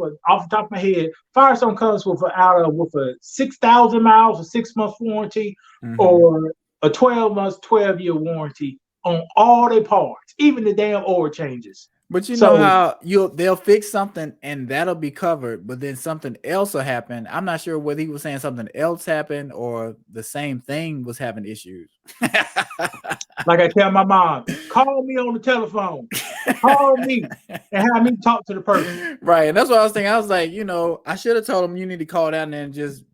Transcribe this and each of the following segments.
off the top of my head, Firestone comes with a 6,000 miles, a 6 months warranty, or a 12 months, 12-year warranty on all their parts, even the damn oil changes. But you know how they'll fix something and that'll be covered, but then something else will happen. I'm not sure whether he was saying something else happened or the same thing was having issues. Like I tell my mom, call me on the telephone. Call me and have me talk to the person. Right. And that's what I was thinking. I was like, I should have told him you need to call down there and just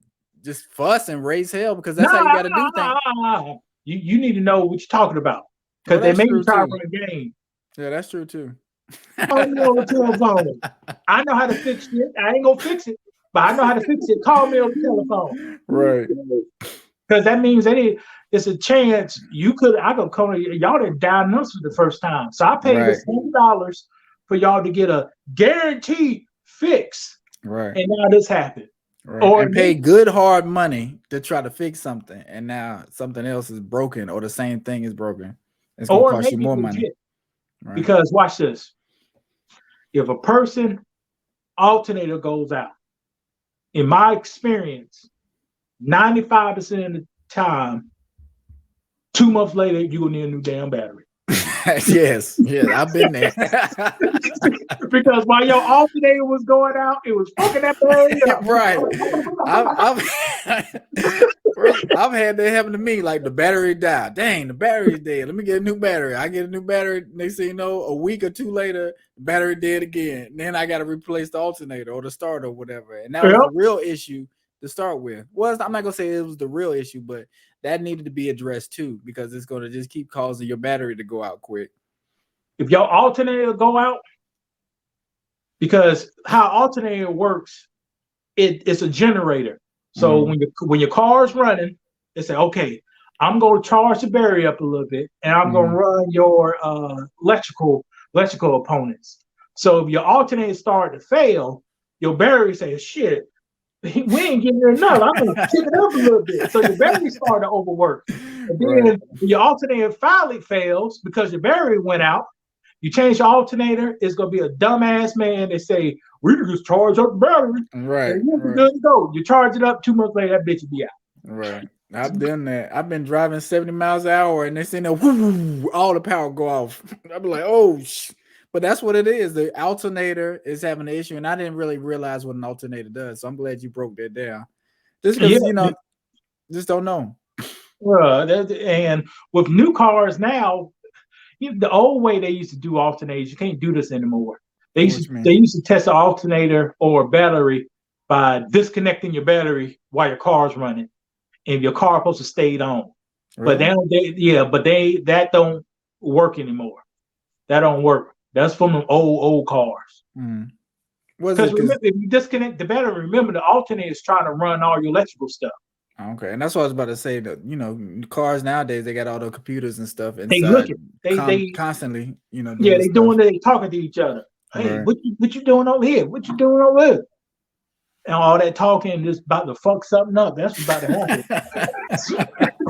fuss and raise hell, because that's how you got to do things. You need to know what you're talking about, because they may be trying to run a game. Yeah, that's true too. Call me on the telephone. I know how to fix it. I ain't gonna fix it, but I know how to fix it. Call me on the telephone. Right. Because that means it's a chance I could call y'all didn't diagnose for the first time. So I paid the $7 for y'all to get a guaranteed fix. Right. And now this happened. Right. Or pay good hard money to try to fix something, and now something else is broken or the same thing is broken. It's gonna cost you more money. Right. Because watch this. If a person alternator goes out, in my experience, 95% of the time, 2 months later, you're gonna need a new damn battery. Yes, I've been there. Because while your alternator was going out, it was fucking that battery up. Right. I've had that happen to me. Like, the battery died. Dang, the battery's dead. Let me get a new battery. I get a new battery. Next thing you know, a week or two later, the battery dead again. Then I got to replace the alternator or the starter or whatever. And that was a real issue to start with. Well, I'm not gonna say it was the real issue, but that needed to be addressed too, because it's going to just keep causing your battery to go out quick. If your alternator go out, because how alternator works, it's a generator. So when your car is running, they say, okay, I'm going to charge the battery up a little bit, and I'm going to run your electrical opponents. So if your alternator start to fail, your battery says, shit, we ain't getting enough. I'm going to kick it up a little bit. So your battery started to overwork. And then when your alternator finally fails because your battery went out, you change your alternator, it's going to be a dumbass man that say, we can just charge up the battery. Right. And you're good to go. You charge it up, 2 months later, that bitch will be out. Right. I've done that. I've been driving 70 miles an hour and they say, no, whoo, all the power go off. I'll be like, oh, but that's what it is. The alternator is having an issue, and I didn't really realize what an alternator does. So I'm glad you broke that down. Just because, just don't know. And with new cars now, the old way they used to do alternators, you can't do this anymore. They used to test the alternator or battery by disconnecting your battery while your car's running, and your car supposed to stay on. Really? But that don't work anymore. That don't work. That's from the old cars. Because remember, if you disconnect the battery, remember the alternator is trying to run all your electrical stuff. Okay, and that's what I was about to say. That cars nowadays, they got all the computers and stuff inside. They looking. They constantly, they talking to each other. Hey, what you doing over here? What you doing over here? And all that talking is about to fuck something up. That's what's about to happen.